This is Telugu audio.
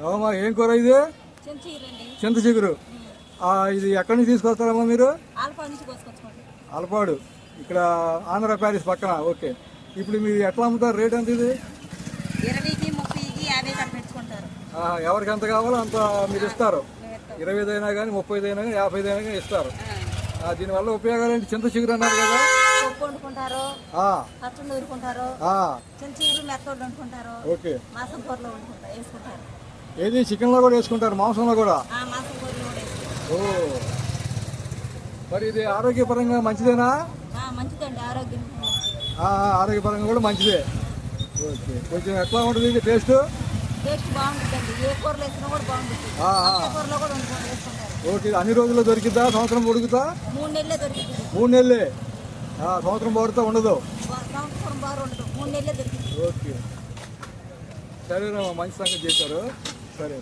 అవమ్మా ఏం కూర ఇది? చింత చిగురు. ఇది ఎక్కడి నుంచి తీసుకొస్తారమ్మా మీరు? అలపాడు, ఇక్కడ ఆంధ్ర ప్యారిస్ పక్కన. ఓకే, ఇప్పుడు మీరు ఎట్లా అమ్ముతారు? రేట్ ఎంత ఇది? 20కి 30కి 50 పెంచుకుంటారు. ఎవరికి ఎంత కావాలో అంత మీరు ఇస్తారు. 25 అయినా కానీ 35 అయినా కానీ 50 అయినా కానీ ఇస్తారు. దీనివల్ల ఉపయోగాలు ఏంటి? చింత చిగురు అన్నారు కదా, పప్పు వండుకుంటారు, పచ్చడి నూరుకుంటారు, చింత చిగురు మెత్తలు వండుకుంటారు. ఓకే, మాసం కూరలో వేసుకుంటారు. ఏది చికెన్ లో కూడా వేసుకుంటారు, మాంసంలో కూడా? మాసం కూరలో కూడా వేసుకుంటారు. ఓ, మరి ఇది ఆరోగ్యపరంగా మంచిదేనా? మంచిదండి, ఆరోగ్యపరంగా కూడా మంచిదే. ఓకే, కొంచెం ఎట్లా ఉంటుంది ఇది టేస్ట్? టేస్ట్ బాగుంటుందండి, ఏ కూరలో వేసినా కూడా బాగుంటుంది. కూరలో కూడా వేసుకుంటారు. ఓకే, అన్ని రోజుల్లో దొరికిద్దా? సంవత్సరం పొడుగుతా? 3 నెలలే దొరికింది. 3 నెలలే? సంవత్సరం పడుతా ఉండదు? సంవత్సరం బాగా ఉండదు, 3 నెలలే దొరికింది. ఓకే, సరేనా, మంచి సంగతి చేశారు. సరే.